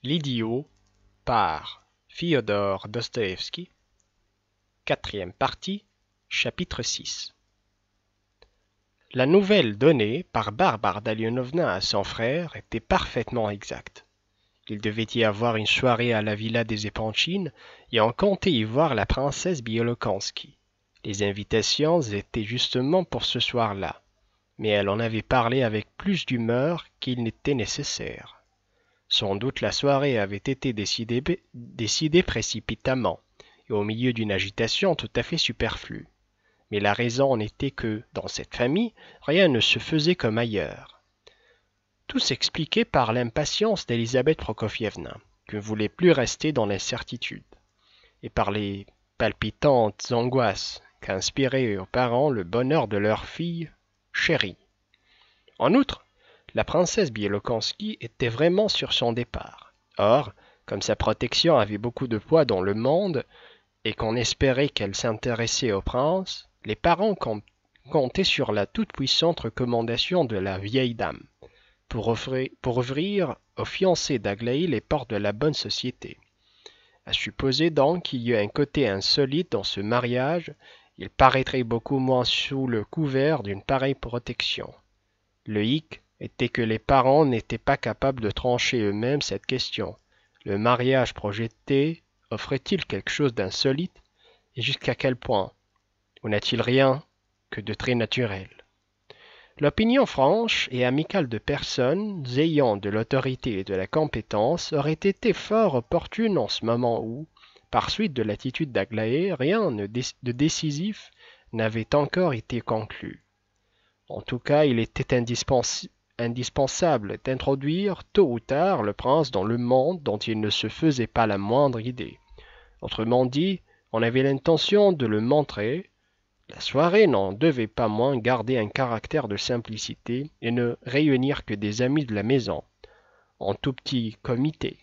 L'idiot par Fyodor Dostoïevski, quatrième partie, chapitre 6. La nouvelle donnée par Barbare Dalionovna à son frère était parfaitement exacte. Il devait y avoir une soirée à la villa des Epanchines et on comptait y voir la princesse Biolokonski. Les invitations étaient justement pour ce soir-là, mais elle en avait parlé avec plus d'humeur qu'il n'était nécessaire. Sans doute la soirée avait été décidée précipitamment et au milieu d'une agitation tout à fait superflue. Mais la raison en était que, dans cette famille, rien ne se faisait comme ailleurs. Tout s'expliquait par l'impatience d'Elisabeth Prokofievna, qui ne voulait plus rester dans l'incertitude, et par les palpitantes angoisses qu'inspirait aux parents le bonheur de leur fille chérie. En outre, la princesse Biolokonski était vraiment sur son départ. Or, comme sa protection avait beaucoup de poids dans le monde et qu'on espérait qu'elle s'intéressait au prince, les parents comptaient sur la toute-puissante recommandation de la vieille dame pour ouvrir aux fiancés d'Aglaé les portes de la bonne société. À supposer donc qu'il y eût un côté insolite dans ce mariage, il paraîtrait beaucoup moins sous le couvert d'une pareille protection. Le hic était que les parents n'étaient pas capables de trancher eux-mêmes cette question. Le mariage projeté offrait-il quelque chose d'insolite et jusqu'à quel point? Ou n'a-t-il rien que de très naturel? L'opinion franche et amicale de personnes ayant de l'autorité et de la compétence aurait été fort opportune en ce moment où, par suite de l'attitude d'Aglaé, rien de décisif n'avait encore été conclu. En tout cas, il était indispensable d'introduire tôt ou tard le prince dans le monde dont il ne se faisait pas la moindre idée. Autrement dit, on avait l'intention de le montrer. La soirée n'en devait pas moins garder un caractère de simplicité et ne réunir que des amis de la maison, en tout petit comité.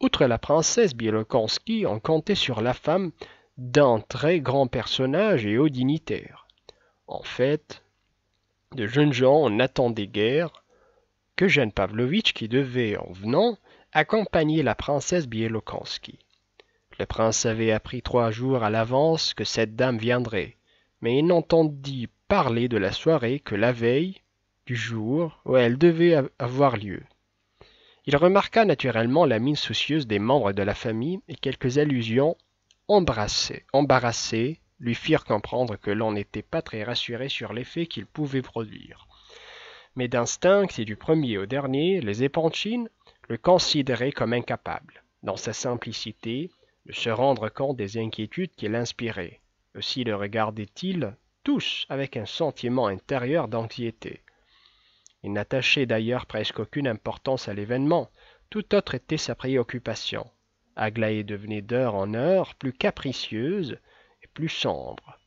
Outre la princesse Biolokonski, on comptait sur la femme d'un très grand personnage et haut dignitaire. En fait, de jeunes gens n'attendaient guère qu'Eugène Pavlovitch qui devait, en venant, accompagner la princesse Biolokonski. Le prince avait appris 3 jours à l'avance que cette dame viendrait, mais il n'entendit parler de la soirée que la veille du jour où elle devait avoir lieu. Il remarqua naturellement la mine soucieuse des membres de la famille et quelques allusions embarrassées lui firent comprendre que l'on n'était pas très rassuré sur l'effet qu'il pouvait produire. Mais d'instinct et du premier au dernier, les Epanchines le considéraient comme incapable, dans sa simplicité, de se rendre compte des inquiétudes qu'il inspirait. Aussi le regardaient-ils tous avec un sentiment intérieur d'anxiété. Ils n'attachaient d'ailleurs presque aucune importance à l'événement, tout autre était sa préoccupation. Aglaé devenait d'heure en heure plus capricieuse et plus sombre.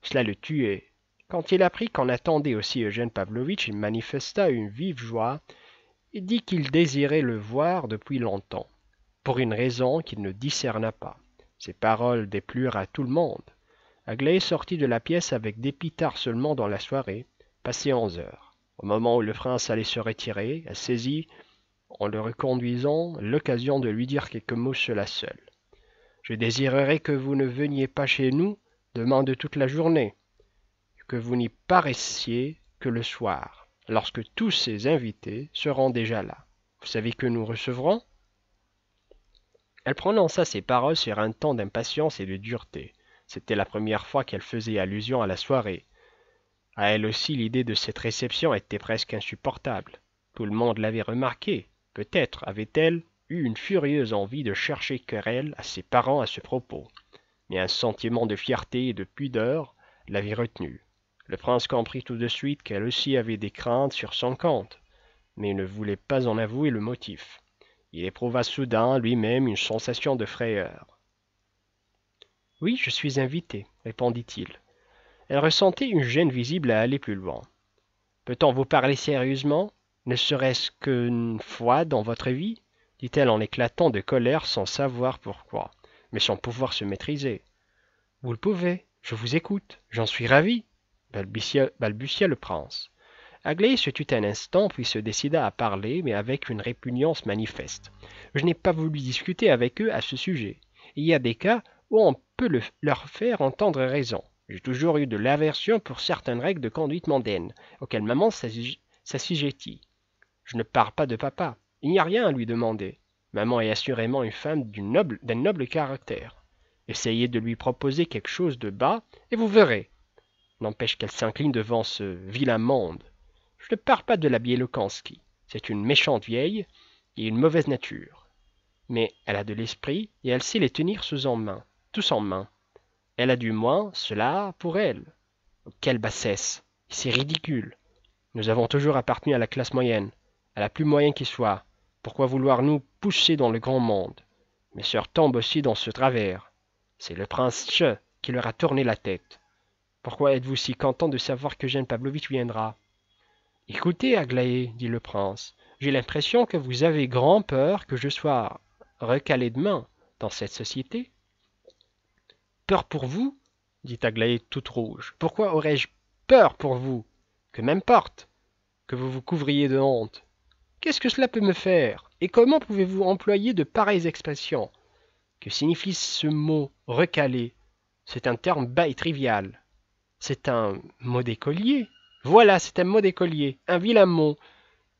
Cela le tuait. Quand il apprit qu'on attendait aussi Eugène Pavlovitch, il manifesta une vive joie et dit qu'il désirait le voir depuis longtemps, pour une raison qu'il ne discerna pas. Ces paroles déplurent à tout le monde. Aglaé sortit de la pièce avec dépitard seulement dans la soirée, passé 11 heures. Au moment où le prince allait se retirer, elle saisit, en le reconduisant, l'occasion de lui dire quelques mots cela seul. « Je désirerais que vous ne veniez pas chez nous demain de toute la journée, que vous n'y paraissiez que le soir, lorsque tous ces invités seront déjà là. Vous savez que nous recevrons ?» Elle prononça ces paroles sur un ton d'impatience et de dureté. C'était la première fois qu'elle faisait allusion à la soirée. À elle aussi, l'idée de cette réception était presque insupportable. Tout le monde l'avait remarqué. Peut-être avait-elle eu une furieuse envie de chercher querelle à ses parents à ce propos. Mais un sentiment de fierté et de pudeur l'avait retenue. Le prince comprit tout de suite qu'elle aussi avait des craintes sur son compte, mais il ne voulait pas en avouer le motif. Il éprouva soudain lui-même une sensation de frayeur. « Oui, je suis invité, » répondit-il. Elle ressentait une gêne visible à aller plus loin. « Peut-on vous parler sérieusement, ne serait-ce qu'une fois dans votre vie ?» dit-elle en éclatant de colère sans savoir pourquoi, mais sans pouvoir se maîtriser. « Vous le pouvez, je vous écoute, j'en suis ravi, balbutia le prince. Aglaé se tut un instant, puis se décida à parler, mais avec une répugnance manifeste. Je n'ai pas voulu discuter avec eux à ce sujet. Il y a des cas où on peut leur faire entendre raison. J'ai toujours eu de l'aversion pour certaines règles de conduite mondaine, auxquelles maman s'assujettit. Je ne parle pas de papa. Il n'y a rien à lui demander. Maman est assurément une femme d'un noble caractère. Essayez de lui proposer quelque chose de bas, et vous verrez. N'empêche qu'elle s'incline devant ce vilain monde. Je ne parle pas de la Bielokanski. C'est une méchante vieille et une mauvaise nature. Mais elle a de l'esprit et elle sait les tenir tous en main. Elle a du moins cela pour elle. Oh, quelle bassesse! C'est ridicule. Nous avons toujours appartenu à la classe moyenne, à la plus moyenne qui soit. Pourquoi vouloir nous pousser dans le grand monde? Mes sœurs tombent aussi dans ce travers. C'est le prince Che qui leur a tourné la tête. Pourquoi êtes-vous si content de savoir que Jeanne Pavlovitch viendra? Écoutez, Aglaé, dit le prince, j'ai l'impression que vous avez grand peur que je sois recalé demain dans cette société. Peur pour vous? Dit Aglaé toute rouge. Pourquoi aurais-je peur pour vous? Que m'importe que vous vous couvriez de honte. Qu'est-ce que cela peut me faire? Et comment pouvez-vous employer de pareilles expressions? Que signifie ce mot recalé? C'est un terme bas et trivial. C'est un mot d'écolier. Voilà, c'est un mot d'écolier, un vilain mot.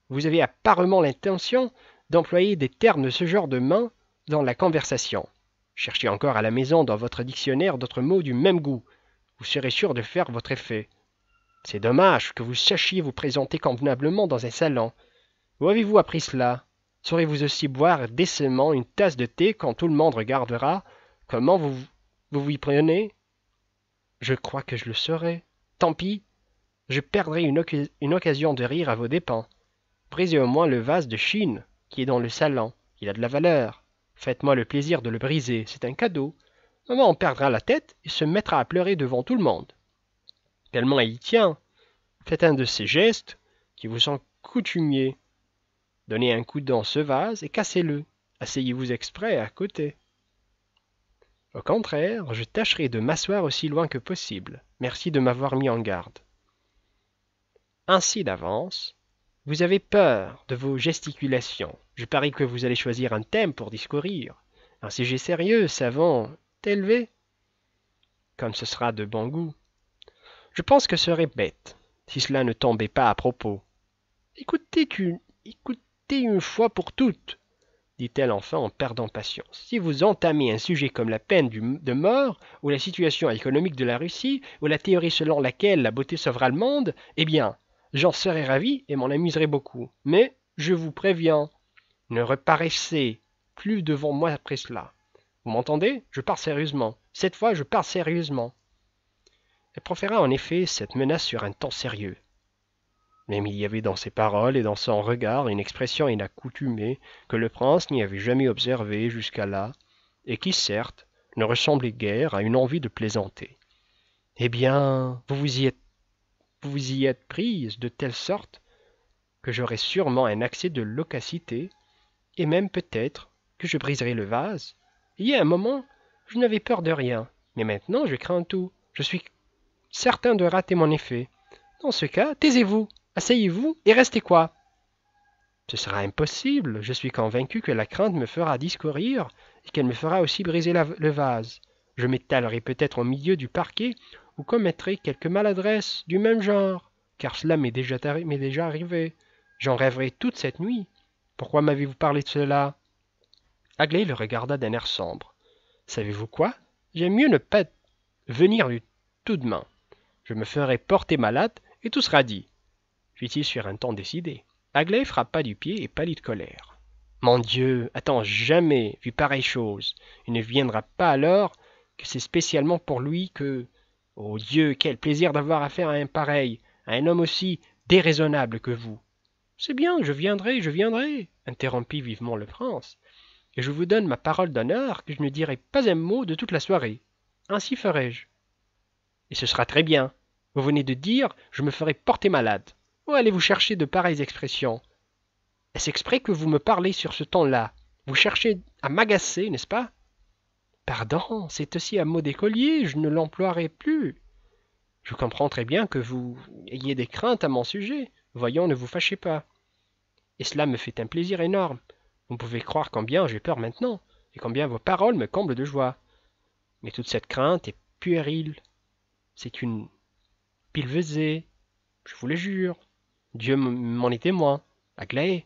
Vous avez apparemment l'intention d'employer des termes de ce genre de main dans la conversation. Cherchez encore à la maison dans votre dictionnaire d'autres mots du même goût. Vous serez sûr de faire votre effet. C'est dommage que vous sachiez vous présenter convenablement dans un salon. Où avez-vous appris cela? Saurez-vous aussi boire décemment une tasse de thé quand tout le monde regardera? Comment vous y prenez? Je crois que je le saurai. Tant pis, je perdrai une occasion de rire à vos dépens. Brisez au moins le vase de Chine qui est dans le salon. Il a de la valeur. Faites-moi le plaisir de le briser, c'est un cadeau. Maman en perdra la tête et se mettra à pleurer devant tout le monde. Tellement elle y tient. Faites un de ces gestes qui vous sont coutumiers. Donnez un coup dans ce vase et cassez-le. Asseyez-vous exprès à côté. Au contraire, je tâcherai de m'asseoir aussi loin que possible. Merci de m'avoir mis en garde. Ainsi d'avance, vous avez peur de vos gesticulations. Je parie que vous allez choisir un thème pour discourir. Un sujet sérieux, savant, élevé. Comme ce sera de bon goût. Je pense que ce serait bête, si cela ne tombait pas à propos. Écoutez une fois pour toutes, dit-elle enfin en perdant patience. Si vous entamez un sujet comme la peine de mort, ou la situation économique de la Russie, ou la théorie selon laquelle la beauté sauvera le monde, eh bien, j'en serais ravi et m'en amuserais beaucoup. Mais, je vous préviens, ne reparaissez plus devant moi après cela. Vous m'entendez? Je parle sérieusement. Cette fois, je parle sérieusement. Elle proféra en effet cette menace sur un ton sérieux. Même il y avait dans ses paroles et dans son regard une expression inaccoutumée que le prince n'y avait jamais observée jusqu'à là, et qui, certes, ne ressemblait guère à une envie de plaisanter. Eh bien, vous vous y êtes prise de telle sorte que j'aurai sûrement un accès de loquacité, et même peut-être que je briserai le vase. Il y a un moment, je n'avais peur de rien, mais maintenant je crains tout. Je suis certain de rater mon effet. Dans ce cas, taisez-vous, asseyez-vous et restez quoi? Ce sera impossible, je suis convaincu que la crainte me fera discourir et qu'elle me fera aussi briser le vase. Je m'étalerai peut-être au milieu du parquet ou commettrai quelque maladresse du même genre, car cela m'est déjà arrivé. J'en rêverai toute cette nuit. Pourquoi m'avez-vous parlé de cela? Aglaé le regarda d'un air sombre. Savez-vous quoi? J'aime mieux ne pas venir du tout demain. Je me ferai porter malade et tout sera dit, fit-il sur un ton décidé. Aglaé frappa du pied et pâlit de colère. Mon Dieu, attends jamais vu pareille chose. Il ne viendra pas alors que c'est spécialement pour lui que... Oh Dieu, quel plaisir d'avoir affaire à un pareil, à un homme aussi déraisonnable que vous. C'est bien, je viendrai, interrompit vivement le prince. Et je vous donne ma parole d'honneur que je ne dirai pas un mot de toute la soirée. Ainsi ferai-je. Et ce sera très bien. Vous venez de dire, je me ferai porter malade. Où allez-vous chercher de pareilles expressions? Est-ce exprès que vous me parlez sur ce ton-là? Vous cherchez à m'agacer, n'est-ce pas? Pardon, c'est aussi un mot d'écolier, je ne l'emploierai plus. Je comprends très bien que vous ayez des craintes à mon sujet. Voyons, ne vous fâchez pas. Et cela me fait un plaisir énorme. Vous pouvez croire combien j'ai peur maintenant, et combien vos paroles me comblent de joie. Mais toute cette crainte est puérile. C'est une billevesée, je vous le jure. Dieu m'en est témoin. Aglaé,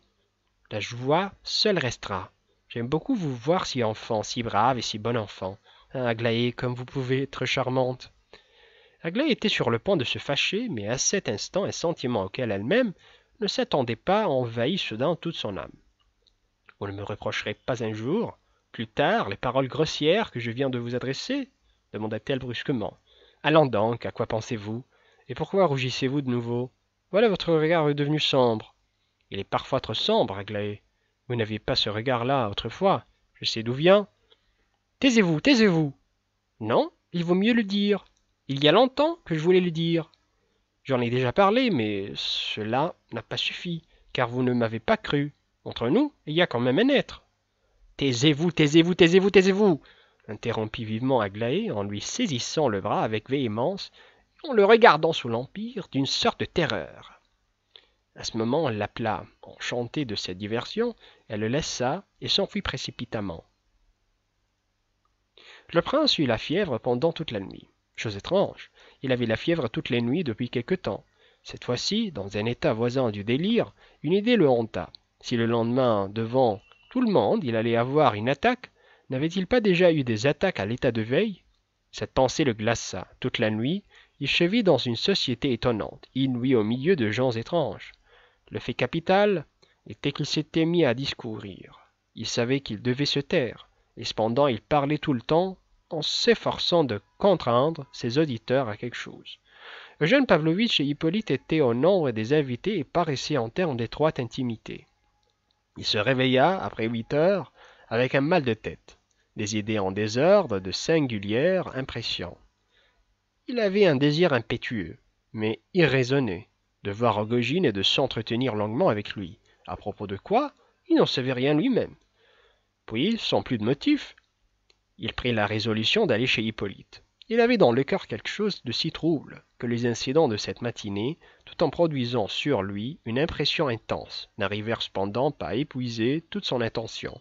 la joie seule restera. J'aime beaucoup vous voir si enfant, si brave et si bon enfant. Ah, Aglaé, comme vous pouvez être charmante. Aglaé était sur le point de se fâcher, mais à cet instant un sentiment auquel elle-même ne s'attendait pas envahit soudain toute son âme. Vous ne me reprocherez pas un jour, plus tard, les paroles grossières que je viens de vous adresser demanda-t-elle brusquement. Allons donc, à quoi pensez-vous? Et pourquoi rougissez-vous de nouveau? Voilà votre regard redevenu sombre. Il est parfois trop sombre, Aglaé. Vous n'aviez pas ce regard-là autrefois. Je sais d'où vient. Taisez-vous, taisez-vous. Non, il vaut mieux le dire. Il y a longtemps que je voulais le dire. J'en ai déjà parlé, mais cela n'a pas suffi, car vous ne m'avez pas cru. Entre nous, il y a quand même un être. Taisez-vous, taisez-vous, taisez-vous, taisez-vous, interrompit vivement Aglaé en lui saisissant le bras avec véhémence et en le regardant sous l'empire d'une sorte de terreur. À ce moment, elle l'appela. Enchantée de cette diversion, elle le laissa et s'enfuit précipitamment. Le prince eut la fièvre pendant toute la nuit. Chose étrange, il avait la fièvre toutes les nuits depuis quelque temps. Cette fois-ci, dans un état voisin du délire, une idée le hanta. Si le lendemain, devant tout le monde, il allait avoir une attaque, n'avait-il pas déjà eu des attaques à l'état de veille? Cette pensée le glaça. Toute la nuit, il se vit dans une société étonnante, inouïe au milieu de gens étranges. Le fait capital était qu'il s'était mis à discourir. Il savait qu'il devait se taire, et cependant il parlait tout le temps en s'efforçant de contraindre ses auditeurs à quelque chose. Eugène Pavlovitch et Hippolyte étaient au nombre des invités et paraissaient en termes d'étroite intimité. Il se réveilla après 8 heures avec un mal de tête, des idées en désordre, de singulières impressions. Il avait un désir impétueux, mais irraisonné, de voir Rogojine et de s'entretenir longuement avec lui. À propos de quoi, il n'en savait rien lui-même. Puis, sans plus de motif, il prit la résolution d'aller chez Hippolyte. Il avait dans le cœur quelque chose de si trouble que les incidents de cette matinée, tout en produisant sur lui une impression intense, n'arrivèrent cependant pas à épuiser toute son intention.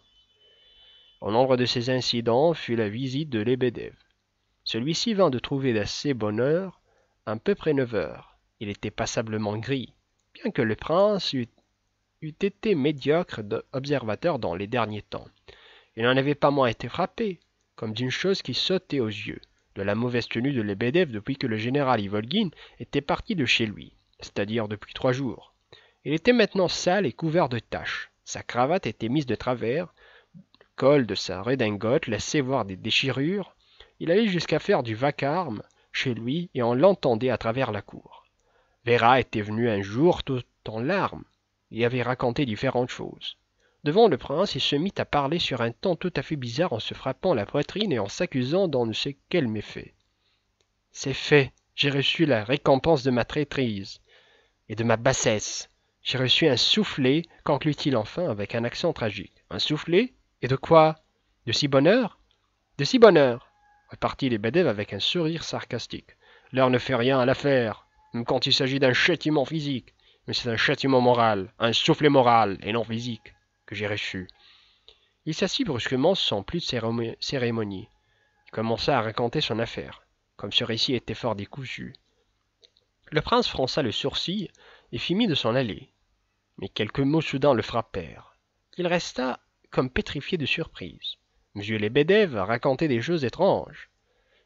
Au nombre de ces incidents fut la visite de Lebedev. Celui-ci vint de trouver d'assez bonne heure, à peu près 9 heures. Il était passablement gris, bien que le prince eût été médiocre observateur dans les derniers temps. Il n'en avait pas moins été frappé, comme d'une chose qui sautait aux yeux, de la mauvaise tenue de Lebedev depuis que le général Ivolgine était parti de chez lui, c'est-à-dire depuis 3 jours. Il était maintenant sale et couvert de taches. Sa cravate était mise de travers, le col de sa redingote laissait voir des déchirures. Il allait jusqu'à faire du vacarme chez lui et on l'entendait à travers la cour. Véra était venue un jour tout en larmes et avait raconté différentes choses. Devant le prince, il se mit à parler sur un ton tout à fait bizarre en se frappant la poitrine et en s'accusant d'on ne sait quel méfait. « C'est fait, j'ai reçu la récompense de ma traîtrise et de ma bassesse. J'ai reçu un soufflet, conclut-il enfin avec un accent tragique. Un soufflet? Et de quoi? De si bonne heure? De si bonne heure, repartit Lebedev avec un sourire sarcastique. L'heure ne fait rien à l'affaire, même quand il s'agit d'un châtiment physique. Mais c'est un châtiment moral, un soufflet moral et non physique que j'ai reçu. Il s'assit brusquement sans plus de cérémonie. Il commença à raconter son affaire, comme ce récit était fort décousu. Le prince fronça le sourcil et fit mine de s'en aller. Mais quelques mots soudain le frappèrent. Il resta comme pétrifié de surprise. M. Lebedev racontait des choses étranges.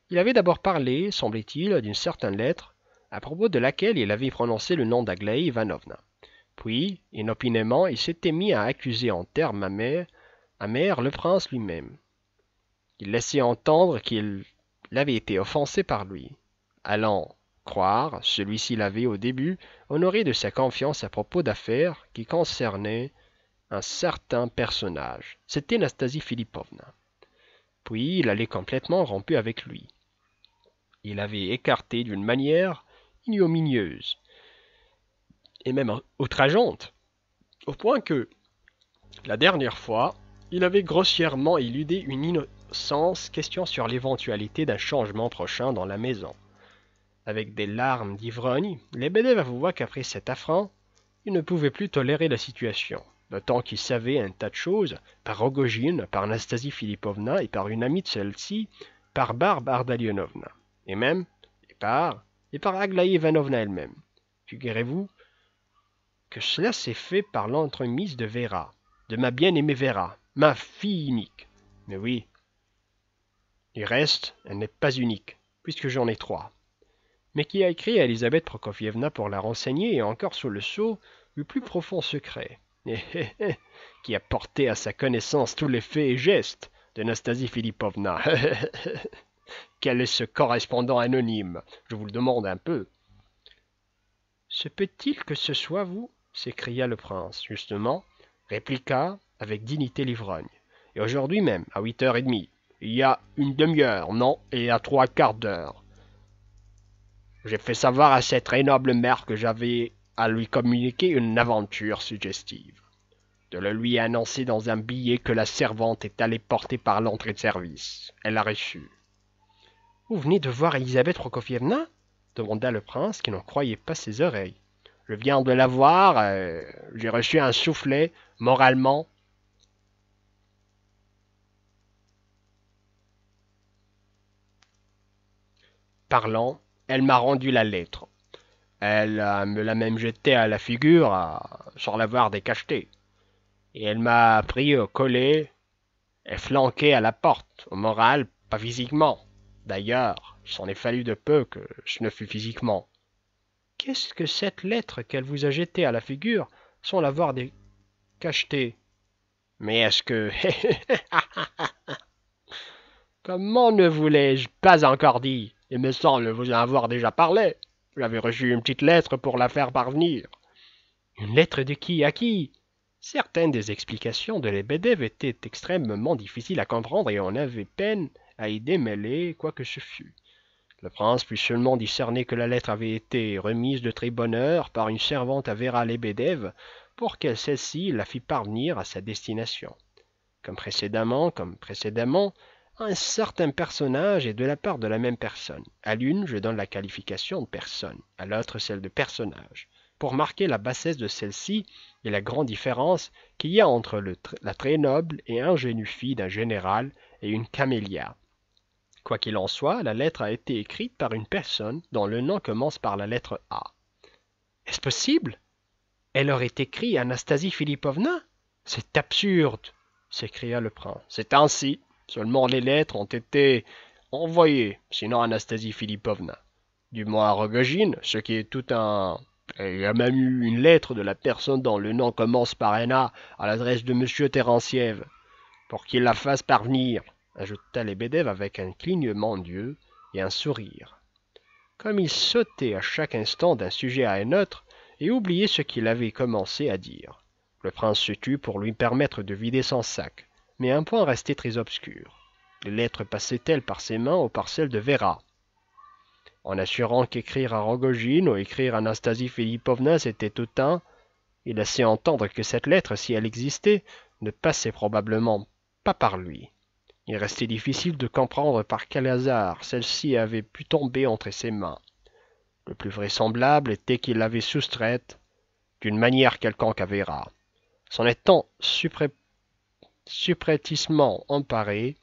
Il avait d'abord parlé, semblait-il, d'une certaine lettre, à propos de laquelle il avait prononcé le nom d'Aglaé Ivanovna. Puis, inopinément, il s'était mis à accuser en termes amers le prince lui-même. Il laissait entendre qu'il avait été offensé par lui. Allant croire, celui-ci l'avait, au début, honoré de sa confiance à propos d'affaires qui concernaient un certain personnage. C'était Nastasie Philippovna. Puis, il allait complètement rompu avec lui. Il avait écarté d'une manière ignominieuse et même outrageante, au point que, la dernière fois, il avait grossièrement éludé une innocence question sur l'éventualité d'un changement prochain dans la maison. Avec des larmes d'ivrogne, Lebedev avoua qu'après cet affront, Il ne pouvait plus tolérer la situation, d'autant qu'il savait un tas de choses, par Rogojine, par Anastasie Philippovna et par une amie de celle-ci, par Barbe Ardalionovna, et même, et par Aglaé Ivanovna elle-même. Figurez-vous que cela s'est fait par l'entremise de Vera, de ma bien-aimée Vera, ma fille unique. Mais oui, du reste, elle n'est pas unique, puisque j'en ai 3. Mais qui a écrit à Elisabeth Prokofievna pour la renseigner et encore sous le sceau du plus profond secret, qui a porté à sa connaissance tous les faits et gestes de Nastasie Philippovna. Quel est ce correspondant anonyme? Je vous le demande un peu. Se peut-il que ce soit vous? S'écria le prince. Justement, répliqua avec dignité l'ivrogne. Et aujourd'hui même, à 8h30, il y a une demi-heure, non, et à 3/4 d'heure. J'ai fait savoir à cette très noble mère que j'avais à lui communiquer une aventure suggestive. De le lui annoncer dans un billet que la servante est allée porter par l'entrée de service. Elle l'a reçu. Vous venez de voir Elisabeth Prokofievna? Demanda le prince qui n'en croyait pas ses oreilles. Je viens de la voir, j'ai reçu un soufflet, moralement. Parlant, elle m'a rendu la lettre. Elle me l'a même jetée à la figure sans l'avoir décachetée. Et elle m'a pris au collet et flanqué à la porte, au moral, pas physiquement. D'ailleurs, il s'en est fallu de peu que je ne fût physiquement. Qu'est-ce que cette lettre qu'elle vous a jetée à la figure sans l'avoir décachetée? Mais est-ce que... Comment ne vous l'ai-je pas encore dit? Il me semble vous en avoir déjà parlé. J'avais reçu une petite lettre pour la faire parvenir. Une lettre de qui à qui? Certaines des explications de Lebedev étaient extrêmement difficiles à comprendre et on avait peine à y démêler quoi que ce fût. Le prince put seulement discerner que la lettre avait été remise de très bonne heure par une servante à Vera Lebedev pour que celle-ci la fît parvenir à sa destination. Comme précédemment, un certain personnage est de la part de la même personne. À l'une, je donne la qualification de personne, à l'autre celle de personnage, pour marquer la bassesse de celle-ci et la grande différence qu'il y a entre la très noble et ingénue fille d'un général et une camélia. Quoi qu'il en soit, la lettre a été écrite par une personne dont le nom commence par la lettre A. Est-ce possible? Elle aurait écrit Anastasie Philippovna? C'est absurde, s'écria le prince. C'est ainsi. Seulement les lettres ont été envoyées, sinon Anastasie Philippovna. Du moins à Rogojine, ce qui est tout un... Il y a même eu une lettre de la personne dont le nom commence par un A à l'adresse de M. Terentiev, pour qu'il la fasse parvenir, ajouta Lebedev avec un clignement d'yeux et un sourire. Comme il sautait à chaque instant d'un sujet à un autre et oubliait ce qu'il avait commencé à dire. Le prince se tut pour lui permettre de vider son sac, mais un point restait très obscur. Les lettres passaient-elles par ses mains ou par celles de Vera? En assurant qu'écrire à Rogojine ou écrire à Anastasie Philippovna c'était tout un, il laissait entendre que cette lettre, si elle existait, ne passait probablement pas par lui. Il restait difficile de comprendre par quel hasard celle-ci avait pu tomber entre ses mains. Le plus vraisemblable était qu'il l'avait soustraite d'une manière quelconque à Vera. S'en étant subrepticement emparé,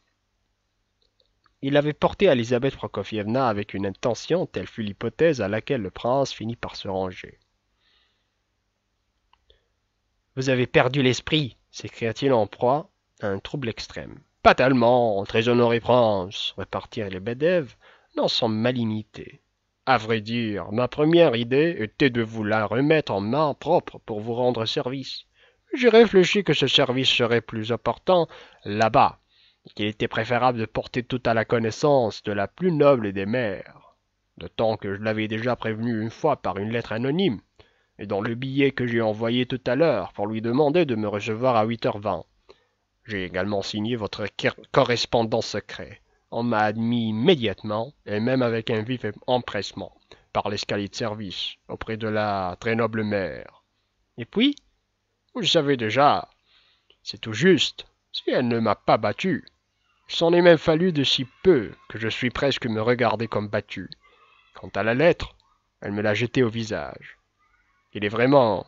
il l'avait portée à Elisabeth Prokofievna avec une intention, telle fut l'hypothèse à laquelle le prince finit par se ranger. « Vous avez perdu l'esprit » s'écria-t-il en proie à un trouble extrême. « Pas tellement, très honoré prince » repartirent les Lebedev, non sans malignité. « À vrai dire, ma première idée était de vous la remettre en main propre pour vous rendre service. J'ai réfléchi que ce service serait plus important là-bas, et qu'il était préférable de porter tout à la connaissance de la plus noble des mères, d'autant que je l'avais déjà prévenu une fois par une lettre anonyme, et dans le billet que j'ai envoyé tout à l'heure pour lui demander de me recevoir à 8h20. J'ai également signé votre correspondant secret. On m'a admis immédiatement, et même avec un vif empressement, par l'escalier de service, auprès de la très noble mère. Et puis, vous le savez déjà, c'est tout juste, si elle ne m'a pas battu. Il s'en est même fallu de si peu que je suis presque me regarder comme battu. Quant à la lettre, elle me l'a jetée au visage. Il est vraiment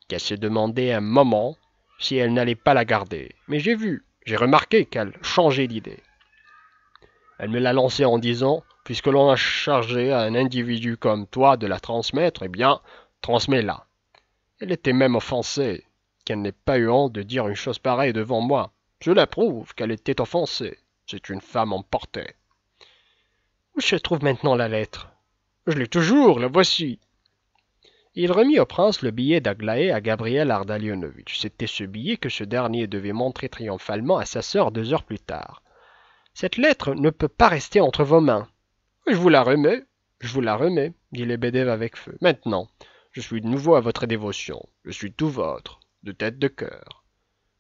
qu'elle se demandait un moment si elle n'allait pas la garder. Mais j'ai remarqué qu'elle changeait d'idée. Elle me l'a lancée en disant, puisque l'on a chargé à un individu comme toi de la transmettre, eh bien, transmets-la. Elle était même offensée, qu'elle n'ait pas eu honte de dire une chose pareille devant moi. Cela prouve qu'elle était offensée. C'est une femme emportée. Où se trouve maintenant la lettre? Je l'ai toujours, la voici. Il remit au prince le billet d'Aglaé à Gabriel Ardalionovitch. C'était ce billet que ce dernier devait montrer triomphalement à sa sœur 2 heures plus tard. Cette lettre ne peut pas rester entre vos mains. Je vous la remets, dit Lebedev avec feu. Maintenant, je suis de nouveau à votre dévotion. Je suis tout vôtre, de tête de cœur.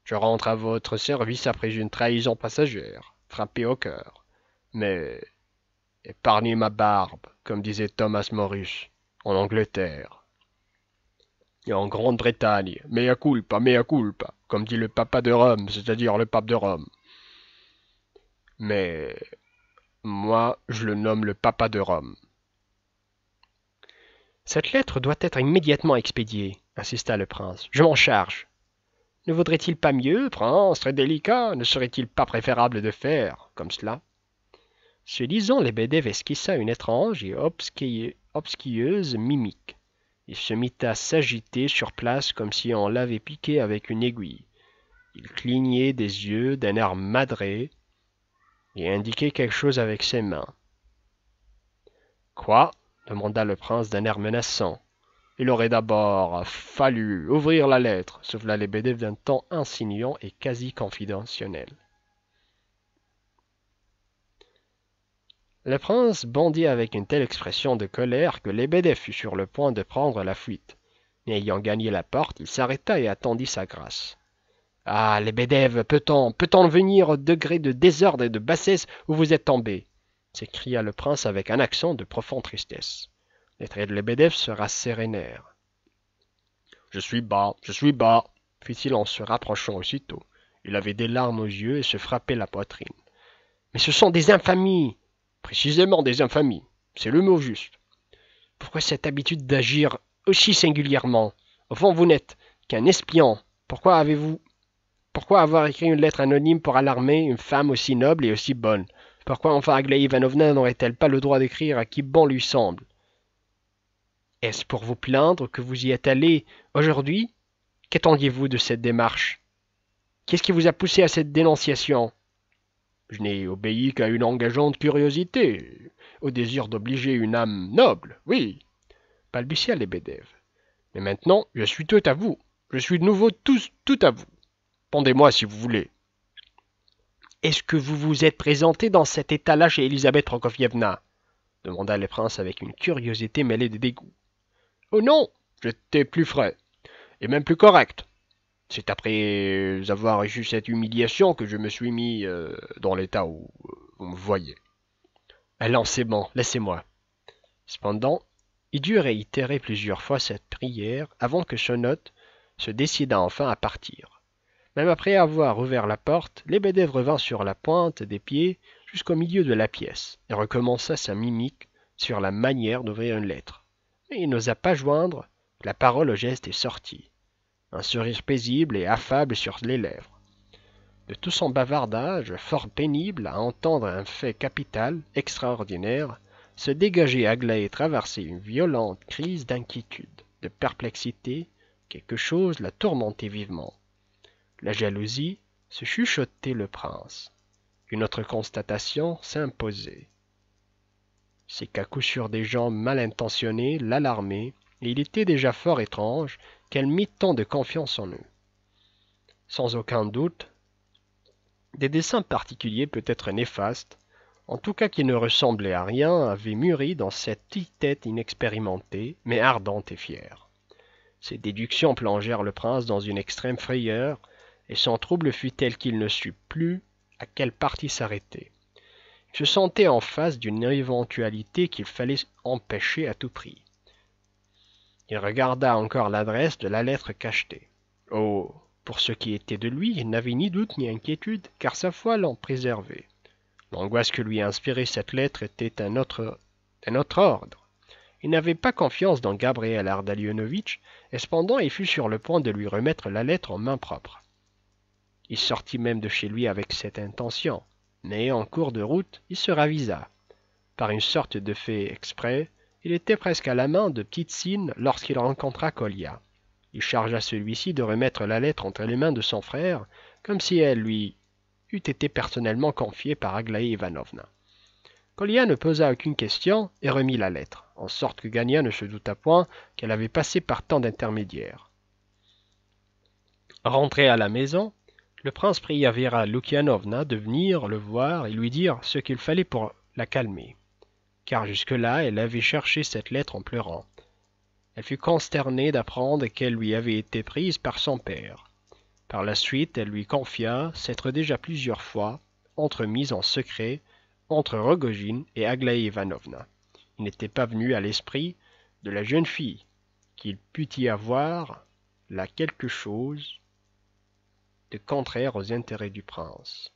Je rentre à votre service après une trahison passagère, frappé au cœur. Mais épargnez ma barbe, comme disait Thomas Morus, en Angleterre. Et en Grande-Bretagne, mea culpa, comme dit le papa de Rome, c'est-à-dire le pape de Rome. Mais moi, je le nomme le papa de Rome. Cette lettre doit être immédiatement expédiée, insista le prince. Je m'en charge. Ne vaudrait-il pas mieux, prince, très délicat, ne serait-il pas préférable de faire comme cela? Ce disant, Lebedev esquissa une étrange et obsquieuse mimique. Il se mit à s'agiter sur place comme si on l'avait piqué avec une aiguille. Il clignait des yeux d'un air madré et indiquait quelque chose avec ses mains. « Quoi ?» demanda le prince d'un air menaçant. « Il aurait d'abord fallu ouvrir la lettre, » souffla Lebedev d'un ton insinuant et quasi confidentiel. Le prince bondit avec une telle expression de colère que Lebedev fut sur le point de prendre la fuite. Mais ayant gagné la porte, il s'arrêta et attendit sa grâce. « Ah, Lebedev, peut-on venir au degré de désordre et de bassesse où vous êtes tombé ?» s'écria le prince avec un accent de profonde tristesse. Les traits de Lebedev se rassérénèrent. « Je suis bas, fit-il en se rapprochant aussitôt. Il avait des larmes aux yeux et se frappait la poitrine. « Mais ce sont des infamies !» Précisément des infamies, c'est le mot juste. Pourquoi cette habitude d'agir aussi singulièrement? Au fond, vous n'êtes qu'un espion. Pourquoi avoir écrit une lettre anonyme pour alarmer une femme aussi noble et aussi bonne? Pourquoi enfin Aglaé Ivanovna n'aurait-elle pas le droit d'écrire à qui bon lui semble? Est-ce pour vous plaindre que vous y êtes allé aujourd'hui? Qu'attendiez-vous de cette démarche? Qu'est-ce qui vous a poussé à cette dénonciation? Je n'ai obéi qu'à une engageante curiosité, au désir d'obliger une âme noble, oui, balbutia Lebedev. Mais maintenant, je suis tout à vous. Je suis de nouveau tout à vous. Pendez-moi si vous voulez. Est-ce que vous vous êtes présenté dans cet état-là chez Elisabeth Prokofievna? Demanda le prince avec une curiosité mêlée de dégoût. Oh non, j'étais plus frais, et même plus correct. C'est après avoir reçu cette humiliation que je me suis mis dans l'état où vous me voyez. Allons, c'est bon, laissez-moi. Cependant, il dut réitérer plusieurs fois cette prière avant que son hôte se décidât enfin à partir. Même après avoir ouvert la porte, Lebedev revint sur la pointe des pieds jusqu'au milieu de la pièce et recommença sa mimique sur la manière d'ouvrir une lettre. Mais il n'osa pas joindre la parole au geste et sortit. Un sourire paisible et affable sur les lèvres. De tout son bavardage, fort pénible à entendre un fait capital, extraordinaire, se dégageait Aglaé traversait une violente crise d'inquiétude, de perplexité, quelque chose la tourmentait vivement. La jalousie se chuchotait le prince. Une autre constatation s'imposait. C'est qu'à coup sûr des gens mal intentionnés l'alarmaient, et il était déjà fort étrange qu'elle mit tant de confiance en eux. Sans aucun doute, des desseins particuliers peut-être néfastes, en tout cas qui ne ressemblaient à rien, avaient mûri dans cette petite tête inexpérimentée, mais ardente et fière. Ces déductions plongèrent le prince dans une extrême frayeur, et son trouble fut tel qu'il ne sut plus à quelle partie s'arrêter. Il se sentait en face d'une éventualité qu'il fallait empêcher à tout prix. Il regarda encore l'adresse de la lettre cachetée. Oh, pour ce qui était de lui, il n'avait ni doute ni inquiétude, car sa foi l'en préservait. L'angoisse que lui inspirait cette lettre était d'un autre ordre. Il n'avait pas confiance dans Gabriel Ardalionovitch, et cependant il fut sur le point de lui remettre la lettre en main propre. Il sortit même de chez lui avec cette intention, mais en cours de route, il se ravisa. Par une sorte de fait exprès, il était presque à la main de Ptitsine lorsqu'il rencontra Kolya. Il chargea celui-ci de remettre la lettre entre les mains de son frère, comme si elle lui eût été personnellement confiée par Aglaé Ivanovna. Kolya ne posa aucune question et remit la lettre, en sorte que Gania ne se douta point qu'elle avait passé par tant d'intermédiaires. Rentré à la maison, le prince pria Vera Lukianovna de venir le voir et lui dire ce qu'il fallait pour la calmer, car jusque-là elle avait cherché cette lettre en pleurant. Elle fut consternée d'apprendre qu'elle lui avait été prise par son père. Par la suite, elle lui confia s'être déjà plusieurs fois entremise en secret entre Rogojine et Aglaé Ivanovna. Il n'était pas venu à l'esprit de la jeune fille qu'il pût y avoir là quelque chose de contraire aux intérêts du prince.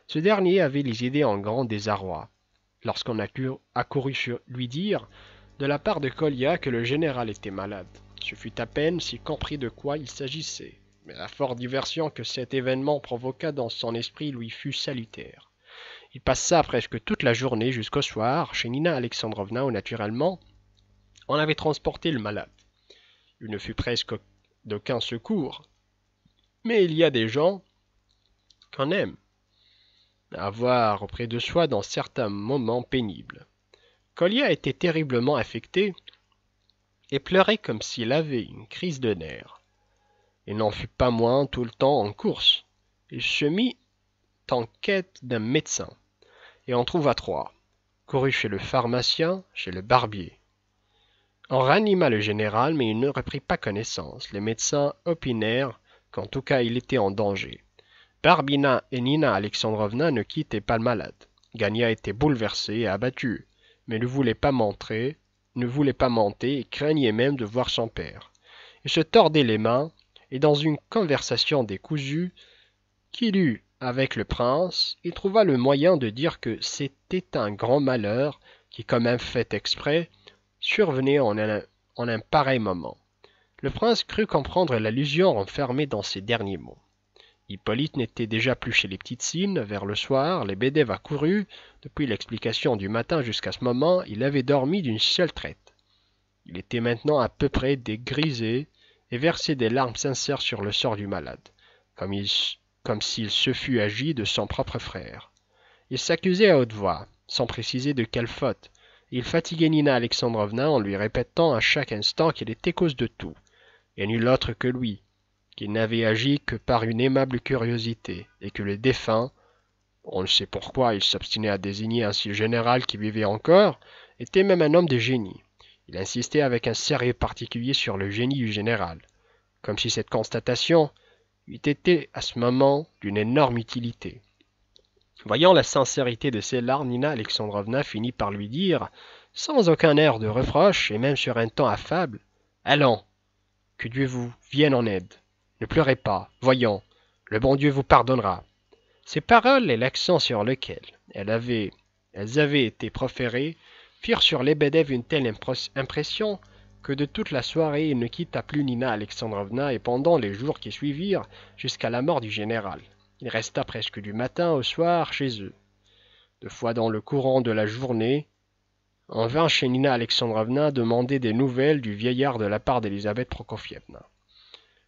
Ce dernier avait les idées en grand désarroi, lorsqu'on accourut lui dire, de la part de Kolya, que le général était malade. Ce fut à peine s'il comprit de quoi il s'agissait, mais la forte diversion que cet événement provoqua dans son esprit lui fut salutaire. Il passa presque toute la journée jusqu'au soir chez Nina Alexandrovna où naturellement on avait transporté le malade. Il ne fut presque d'aucun secours, mais il y a des gens qu'on aime avoir auprès de soi dans certains moments pénibles. Kolya était terriblement affecté et pleurait comme s'il avait une crise de nerfs. Il n'en fut pas moins tout le temps en course. Il se mit en quête d'un médecin et en trouva 3. Courut chez le pharmacien, chez le barbier. On ranima le général, mais il ne reprit pas connaissance. Les médecins opinèrent qu'en tout cas il était en danger. Barbina et Nina Alexandrovna ne quittaient pas le malade. Gania était bouleversé et abattu, mais ne voulait pas monter et craignait même de voir son père. Il se tordait les mains, et dans une conversation décousue qu'il eut avec le prince, il trouva le moyen de dire que c'était un grand malheur qui, comme un fait exprès, survenait en un pareil moment. Le prince crut comprendre l'allusion renfermée dans ces derniers mots. Hippolyte n'était déjà plus chez les Ptitsines. Vers le soir, Lebedev accourut. Depuis l'explication du matin jusqu'à ce moment, il avait dormi d'une seule traite. Il était maintenant à peu près dégrisé et versait des larmes sincères sur le sort du malade, comme s'il se fût agi de son propre frère. Il s'accusait à haute voix, sans préciser de quelle faute. Il fatiguait Nina Alexandrovna en lui répétant à chaque instant qu'elle était cause de tout, et nul autre que lui, qu'il n'avait agi que par une aimable curiosité, et que le défunt, on ne sait pourquoi il s'obstinait à désigner ainsi le général qui vivait encore, était même un homme de génie. Il insistait avec un sérieux particulier sur le génie du général, comme si cette constatation eût été à ce moment d'une énorme utilité. Voyant la sincérité de ses larmes, Nina Alexandrovna finit par lui dire, sans aucun air de reproche et même sur un ton affable, « Allons, que Dieu vous vienne en aide. Ne pleurez pas, voyons, le bon Dieu vous pardonnera. » Ces paroles et l'accent sur lequel elles avaient été proférées firent sur Lebedev une telle impression que de toute la soirée il ne quitta plus Nina Alexandrovna et pendant les jours qui suivirent jusqu'à la mort du général. Il resta presque du matin au soir chez eux. 2 fois dans le courant de la journée, on vint chez Nina Alexandrovna demander des nouvelles du vieillard de la part d'Elisabeth Prokofievna.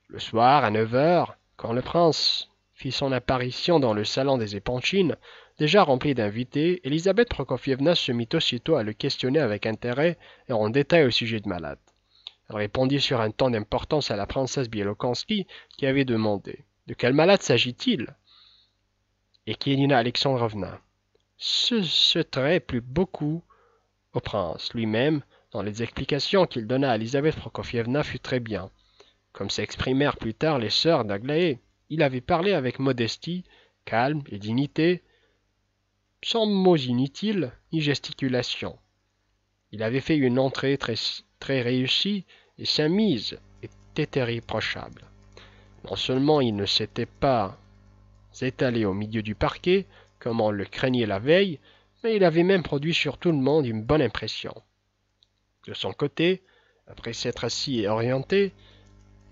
Le soir, à 9 heures, quand le prince fit son apparition dans le salon des Épanchines, déjà rempli d'invités, Elisabeth Prokofievna se mit aussitôt à le questionner avec intérêt et en détail au sujet du malade. Elle répondit sur un ton d'importance à la princesse Bielokonski qui avait demandé « De quel malade s'agit-il » et qui est Nina Alexandrovna. Ce trait plut beaucoup au prince. Lui-même, dans les explications qu'il donna à Elisabeth Prokofievna, fut très bien. Comme s'exprimèrent plus tard les sœurs d'Aglaé, il avait parlé avec modestie, calme et dignité, sans mots inutiles ni gesticulation. Il avait fait une entrée très réussie et sa mise était irréprochable. Non seulement il ne s'était pas étalé au milieu du parquet, comme on le craignait la veille, mais il avait même produit sur tout le monde une bonne impression. De son côté, après s'être assis et orienté,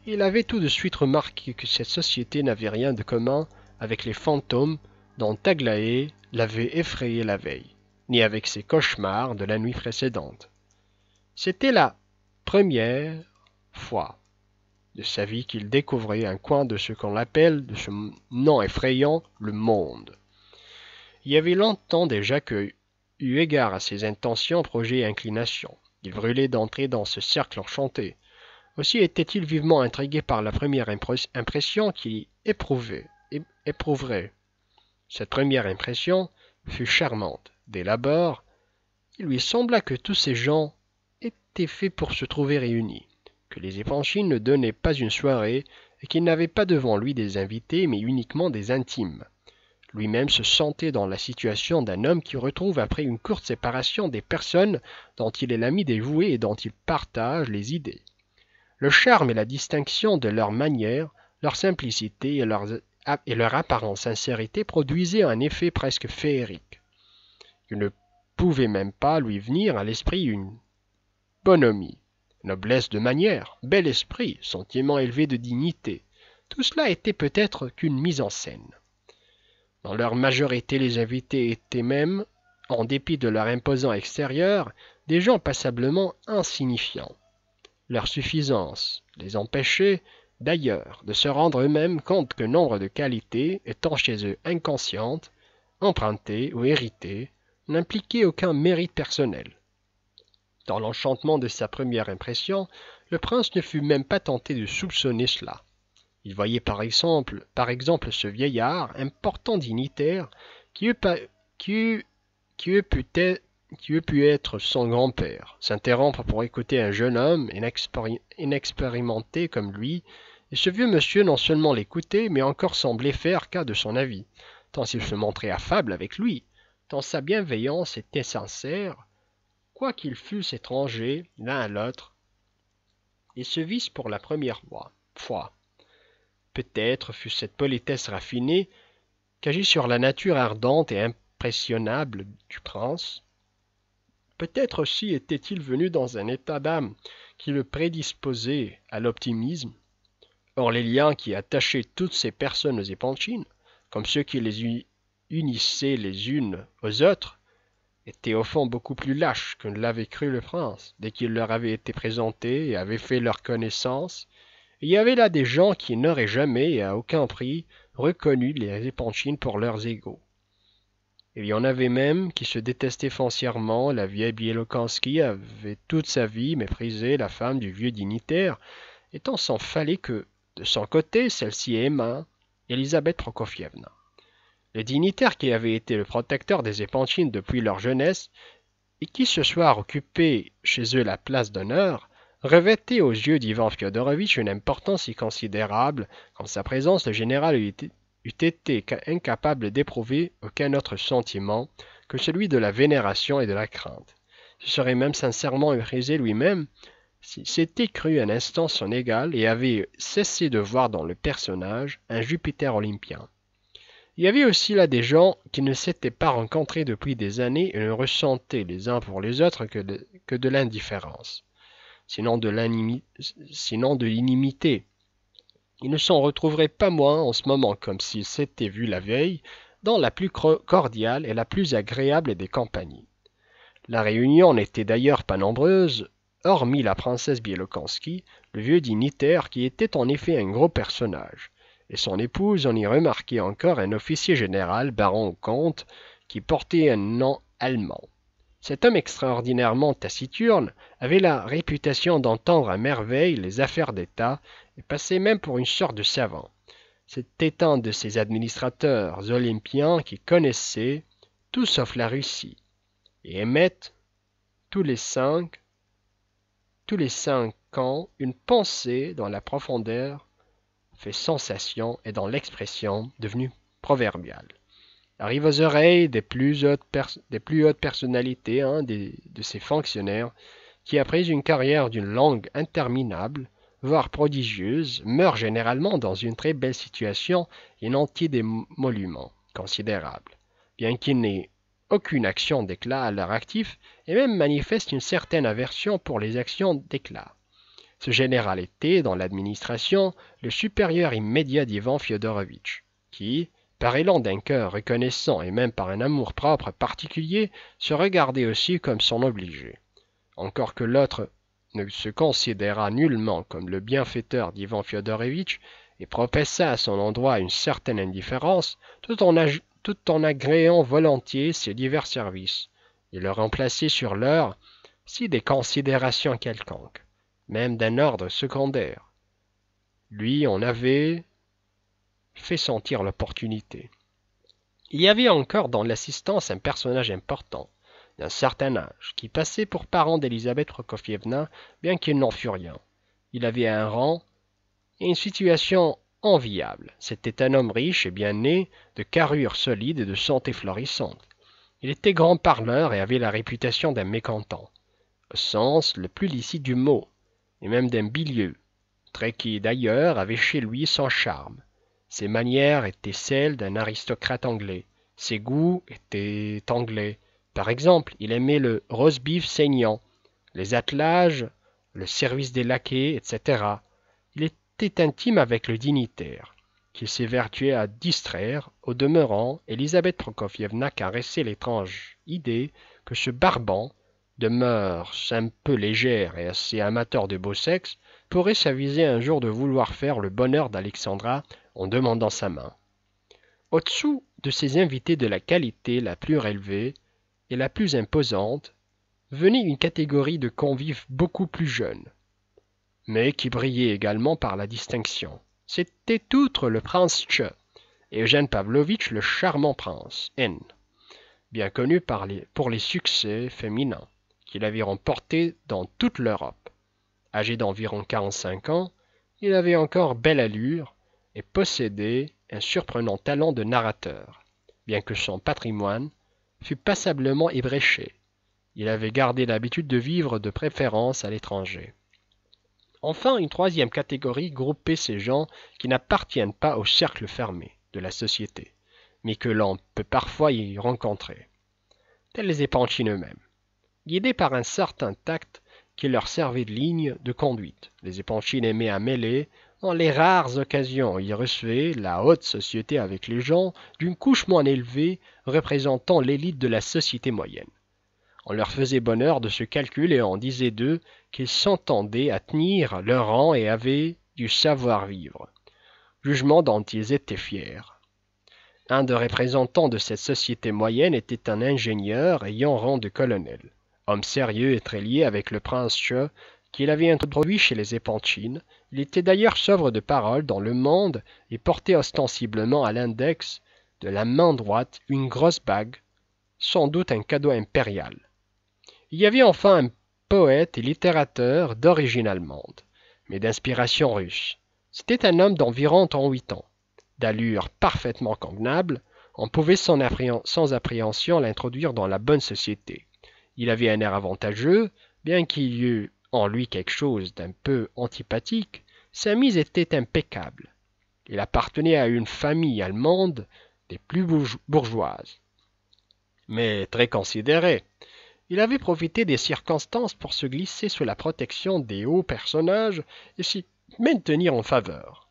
il avait tout de suite remarqué que cette société n'avait rien de commun avec les fantômes dont Aglaé l'avait effrayé la veille, ni avec ses cauchemars de la nuit précédente. C'était la première fois de sa vie qu'il découvrait un coin de ce qu'on appelle, de ce nom effrayant, le monde. Il y avait longtemps déjà que, eu égard à ses intentions, projets et inclinations, il brûlait d'entrer dans ce cercle enchanté. Aussi était-il vivement intrigué par la première impression qu'il éprouverait. Cette première impression fut charmante. Dès l'abord, il lui sembla que tous ces gens étaient faits pour se trouver réunis, que les Épanchines ne donnaient pas une soirée et qu'il n'avait pas devant lui des invités mais uniquement des intimes. Lui-même se sentait dans la situation d'un homme qui retrouve après une courte séparation des personnes dont il est l'ami dévoué et dont il partage les idées. Le charme et la distinction de leurs manières, leur simplicité et leur apparente sincérité produisaient un effet presque féerique. Il ne pouvait même pas lui venir à l'esprit une bonhomie, noblesse de manière, bel esprit, sentiment élevé de dignité. Tout cela était peut-être qu'une mise en scène. Dans leur majorité, les invités étaient même, en dépit de leur imposant extérieur, des gens passablement insignifiants. Leur suffisance les empêchait, d'ailleurs, de se rendre eux-mêmes compte que nombre de qualités, étant chez eux inconscientes, empruntées ou héritées, n'impliquaient aucun mérite personnel. Dans l'enchantement de sa première impression, le prince ne fut même pas tenté de soupçonner cela. Il voyait par exemple ce vieillard, important dignitaire, qui eût pu être son grand-père, s'interrompre pour écouter un jeune homme inexpérimenté comme lui, et ce vieux monsieur non seulement l'écoutait, mais encore semblait faire cas de son avis, tant il se montrait affable avec lui, tant sa bienveillance était sincère, quoiqu'ils fussent étrangers l'un à l'autre, et se vissent pour la première fois. Peut-être fut cette politesse raffinée qu'agit sur la nature ardente et impressionnable du prince. Peut-être aussi était-il venu dans un état d'âme qui le prédisposait à l'optimisme. Or les liens qui attachaient toutes ces personnes aux Épanchines, comme ceux qui les unissaient les unes aux autres, étaient au fond beaucoup plus lâches que ne l'avait cru le prince, dès qu'il leur avait été présenté et avait fait leur connaissance. Il y avait là des gens qui n'auraient jamais et à aucun prix reconnu les Épanchines pour leurs égaux. Il y en avait même qui se détestaient foncièrement. La vieille Bielokonski avait toute sa vie méprisé la femme du vieux dignitaire, et tant s'en fallait que, de son côté, celle-ci aima Elisabeth Prokofievna. Le dignitaire qui avait été le protecteur des Épanchines depuis leur jeunesse, et qui ce soir occupait chez eux la place d'honneur, revêtait aux yeux d'Ivan Fyodorovitch une importance si considérable qu'en sa présence le général eût été incapable d'éprouver aucun autre sentiment que celui de la vénération et de la crainte. Ce serait même sincèrement méprisé lui-même s'il s'était cru un instant son égal et avait cessé de voir dans le personnage un Jupiter olympien. Il y avait aussi là des gens qui ne s'étaient pas rencontrés depuis des années et ne ressentaient les uns pour les autres que de l'indifférence, sinon de l'inimité. Ils ne s'en retrouveraient pas moins en ce moment comme s'ils s'étaient vus la veille dans la plus cordiale et la plus agréable des compagnies. La réunion n'était d'ailleurs pas nombreuse, hormis la princesse Bielokonski, le vieux dignitaire qui était en effet un gros personnage, et son épouse. On y remarquait encore un officier général, baron ou comte, qui portait un nom allemand. Cet homme extraordinairement taciturne avait la réputation d'entendre à merveille les affaires d'État et passait même pour une sorte de savant. C'était un de ces administrateurs olympiens qui connaissaient tout sauf la Russie et émettent tous les cinq ans une pensée dont la profondeur fait sensation et dont l'expression devenue proverbiale arrive aux oreilles des plus hautes personnalités, de ces fonctionnaires, qui après une carrière d'une longue interminable, voire prodigieuse, meurent généralement dans une très belle situation et nantis d'émoluments considérables, bien qu'ils n'aient aucune action d'éclat à leur actif et même manifeste une certaine aversion pour les actions d'éclat. Ce général était, dans l'administration, le supérieur immédiat d'Ivan Fyodorovitch, qui, par élan d'un cœur reconnaissant et même par un amour-propre particulier, se regardait aussi comme son obligé. Encore que l'autre ne se considérât nullement comme le bienfaiteur d'Ivan Fyodorovitch et professa à son endroit une certaine indifférence, tout en agréant volontiers ses divers services, et le remplaçait sur l'heure, si des considérations quelconques, même d'un ordre secondaire, lui en avait fait sentir l'opportunité. Il y avait encore dans l'assistance un personnage important, d'un certain âge, qui passait pour parent d'Elisabeth Prokofievna, bien qu'il n'en fût rien. Il avait un rang et une situation enviable. C'était un homme riche et bien né, de carrure solide et de santé florissante. Il était grand parleur et avait la réputation d'un mécontent, au sens le plus licite du mot, et même d'un bilieux, trait qui d'ailleurs avait chez lui son charme. Ses manières étaient celles d'un aristocrate anglais, ses goûts étaient anglais. Par exemple, il aimait le roast-beef saignant, les attelages, le service des laquais, etc. Il était intime avec le dignitaire, qu'il s'évertuait à distraire. Au demeurant, Elisabeth Prokofievna caressait l'étrange idée que ce barbant, de mœurs un peu légères et assez amateur de beau sexe, pourrait s'aviser un jour de vouloir faire le bonheur d'Alexandra en demandant sa main. Au-dessous de ces invités de la qualité la plus relevée et la plus imposante, venait une catégorie de convives beaucoup plus jeunes, mais qui brillait également par la distinction. C'était outre le prince Tche et Eugène Pavlovitch le charmant prince N, bien connu pour les succès féminins qu'il avait remportés dans toute l'Europe. Âgé d'environ 45 ans, il avait encore belle allure et possédait un surprenant talent de narrateur, bien que son patrimoine fût passablement ébréché. Il avait gardé l'habitude de vivre de préférence à l'étranger. Enfin, une troisième catégorie groupait ces gens qui n'appartiennent pas au cercle fermé de la société, mais que l'on peut parfois y rencontrer, tels les Epanchines eux-mêmes. Guidés par un certain tact qui leur servait de ligne de conduite, les Epanchines aimaient à mêler, dans les rares occasions où ils recevaient la haute société avec les gens d'une couche moins élevée représentant l'élite de la société moyenne. On leur faisait bonheur de ce calcul et on disait d'eux qu'ils s'entendaient à tenir leur rang et avaient du savoir-vivre, jugement dont ils étaient fiers. Un des représentants de cette société moyenne était un ingénieur ayant rang de colonel, homme sérieux et très lié avec le prince Tche, qu'il avait introduit chez les Epanchines. Il était d'ailleurs sobre de parole dans le monde et portait ostensiblement à l'index de la main droite une grosse bague, sans doute un cadeau impérial. Il y avait enfin un poète et littérateur d'origine allemande, mais d'inspiration russe. C'était un homme d'environ 38 ans, d'allure parfaitement convenable. On pouvait sans appréhension l'introduire dans la bonne société. Il avait un air avantageux, bien qu'il y eût en lui quelque chose d'un peu antipathique. Sa mise était impeccable. Il appartenait à une famille allemande des plus bourgeoises, mais très considérée. Il avait profité des circonstances pour se glisser sous la protection des hauts personnages et s'y maintenir en faveur.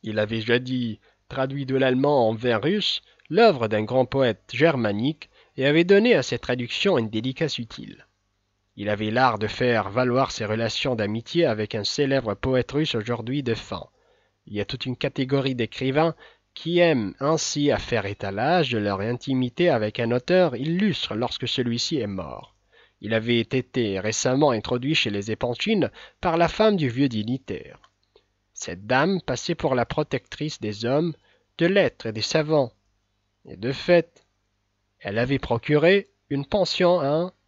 Il avait jadis traduit de l'allemand en vers russe l'œuvre d'un grand poète germanique et avait donné à cette traduction une dédicace utile. Il avait l'art de faire valoir ses relations d'amitié avec un célèbre poète russe aujourd'hui défunt. Il y a toute une catégorie d'écrivains qui aiment ainsi à faire étalage de leur intimité avec un auteur illustre lorsque celui-ci est mort. Il avait été récemment introduit chez les Epanchines par la femme du vieux dignitaire. Cette dame passait pour la protectrice des hommes, de lettres et des savants, et de fait, elle avait procuré une pension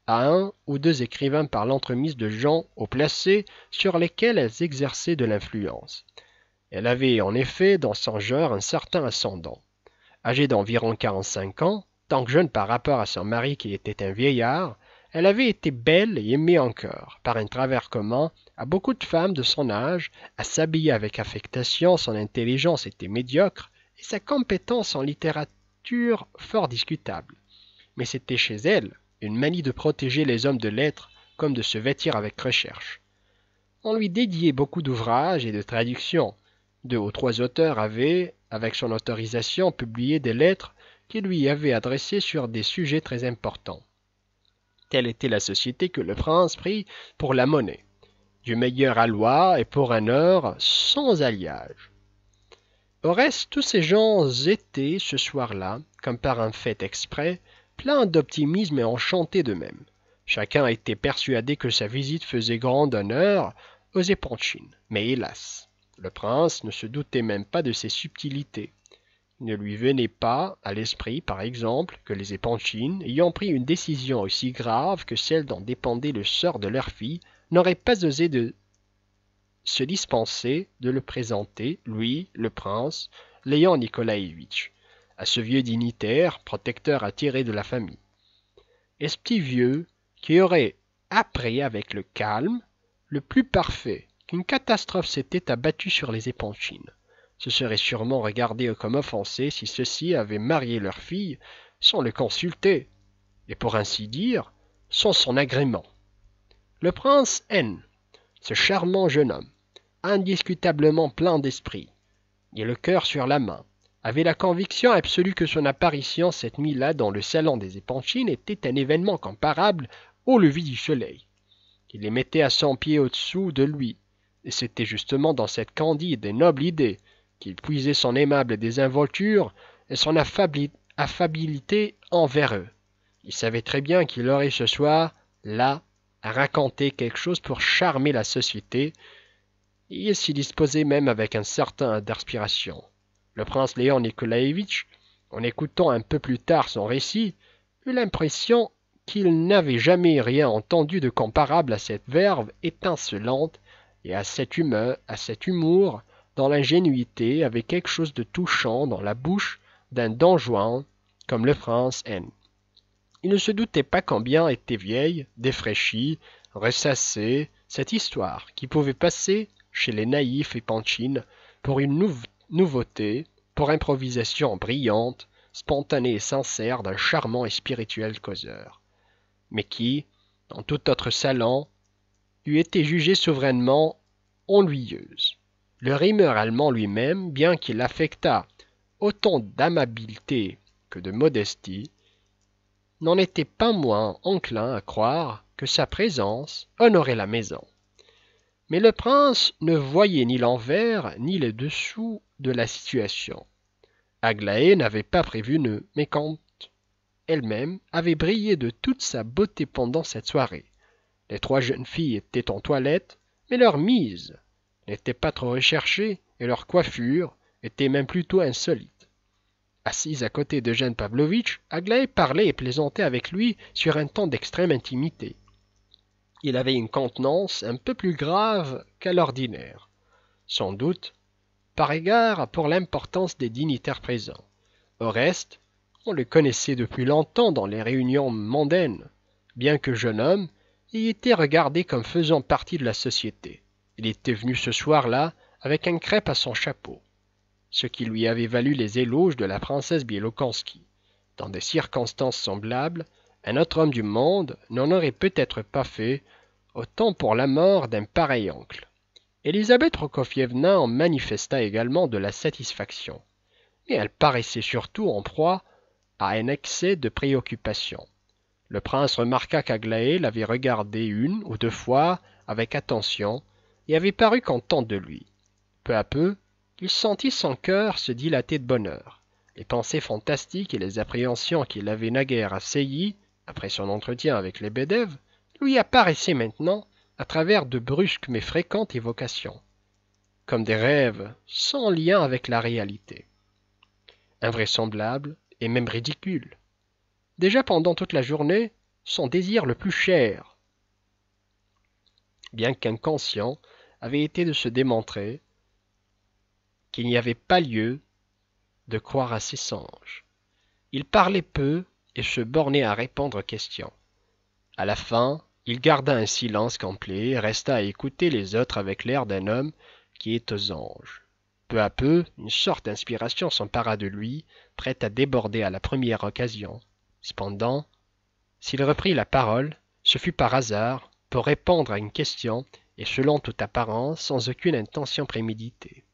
à un ou deux écrivains par l'entremise de gens haut placés sur lesquels elles exerçaient de l'influence. Elle avait en effet dans son genre un certain ascendant. Âgée d'environ 45 ans, tant que jeune par rapport à son mari qui était un vieillard, elle avait été belle et aimée encore, par un travers commun à beaucoup de femmes de son âge, à s'habiller avec affectation. Son intelligence était médiocre et sa compétence en littérature fort discutable. mais c'était chez elle une manie de protéger les hommes de lettres comme de se vêtir avec recherche. On lui dédiait beaucoup d'ouvrages et de traductions. 2 ou 3 auteurs avaient, avec son autorisation, publié des lettres qu'il lui avait adressées sur des sujets très importants. Telle était la société que le prince prit pour la monnaie, du meilleur aloi et pour un or sans alliage. Au reste, tous ces gens étaient, ce soir-là, comme par un fait exprès, pleins d'optimisme et enchantés d'eux-mêmes. Chacun était persuadé que sa visite faisait grand honneur aux Épanchines. Mais hélas, le prince ne se doutait même pas de ces subtilités. Il ne lui venait pas à l'esprit, par exemple, que les Épanchines, ayant pris une décision aussi grave que celle dont dépendait le sort de leur fille, n'auraient pas osé de se dispenser de le présenter, lui, le prince, Léon Nikolaïevitch, à ce vieux dignitaire, protecteur attiré de la famille. Et ce petit vieux qui aurait appris avec le calme le plus parfait qu'une catastrophe s'était abattue sur les Épanchines, se serait sûrement regardé comme offensé si ceux-ci avaient marié leur fille sans le consulter, et pour ainsi dire, sans son agrément. Le prince N, ce charmant jeune homme, indiscutablement plein d'esprit, et le cœur sur la main, avait la conviction absolue que son apparition cette nuit-là dans le salon des Épanchines était un événement comparable au lever du soleil. Il les mettait à 100 pieds au-dessous de lui, et c'était justement dans cette candide et noble idée qu'il puisait son aimable désinvolture et son affabilité envers eux. Il savait très bien qu'il aurait ce soir, là, à raconter quelque chose pour charmer la société, et il s'y disposait même avec un certain d'inspiration. Le prince Léon Nikolaïevitch, en écoutant un peu plus tard son récit, eut l'impression qu'il n'avait jamais rien entendu de comparable à cette verve étincelante et à cet humour dans l'ingénuité, avec quelque chose de touchant dans la bouche d'un Don Juan comme le prince N. Il ne se doutait pas combien était vieille, défraîchie, ressassée, cette histoire qui pouvait passer chez les naïfs Épanchines pour une nouveauté, pour improvisation brillante, spontanée et sincère d'un charmant et spirituel causeur, mais qui, dans tout autre salon, eût été jugée souverainement ennuyeuse. Le rimeur allemand lui-même, bien qu'il affectât autant d'amabilité que de modestie, n'en était pas moins enclin à croire que sa présence honorait la maison. Mais le prince ne voyait ni l'envers ni le dessous de la situation. Aglaé n'avait pas prévenu, mais quand elle-même avait brillé de toute sa beauté pendant cette soirée. Les 3 jeunes filles étaient en toilette, mais leur mise n'était pas trop recherchée et leur coiffure était même plutôt insolite. Assise à côté d'Eugène Pavlovitch, Aglaé parlait et plaisantait avec lui sur un ton d'extrême intimité. Il avait une contenance un peu plus grave qu'à l'ordinaire, sans doute par égard pour l'importance des dignitaires présents. Au reste, on le connaissait depuis longtemps dans les réunions mondaines. Bien que jeune homme, il était regardé comme faisant partie de la société. Il était venu ce soir-là avec un crêpe à son chapeau, ce qui lui avait valu les éloges de la princesse Bielokonski. Dans des circonstances semblables, un autre homme du monde n'en aurait peut-être pas fait autant pour la mort d'un pareil oncle. Élisabeth Prokofievna en manifesta également de la satisfaction, mais elle paraissait surtout en proie à un excès de préoccupation. Le prince remarqua qu'Aglaé l'avait regardé 1 ou 2 fois avec attention et avait paru content de lui. Peu à peu, il sentit son cœur se dilater de bonheur. Les pensées fantastiques et les appréhensions qu'il avait naguère assaillies, après son entretien avec les Bédèves, lui apparaissaient maintenant à travers de brusques mais fréquentes évocations, comme des rêves sans lien avec la réalité. Invraisemblable et même ridicule. Déjà pendant toute la journée, son désir le plus cher, bien qu'inconscient, avait été de se démontrer qu'il n'y avait pas lieu de croire à ses songes. Il parlait peu et se bornait à répondre aux questions. À la fin, il garda un silence complet et resta à écouter les autres avec l'air d'un homme qui est aux anges. Peu à peu, une sorte d'inspiration s'empara de lui, prête à déborder à la première occasion. Cependant, s'il reprit la parole, ce fut par hasard, pour répondre à une question, et selon toute apparence, sans aucune intention préméditée.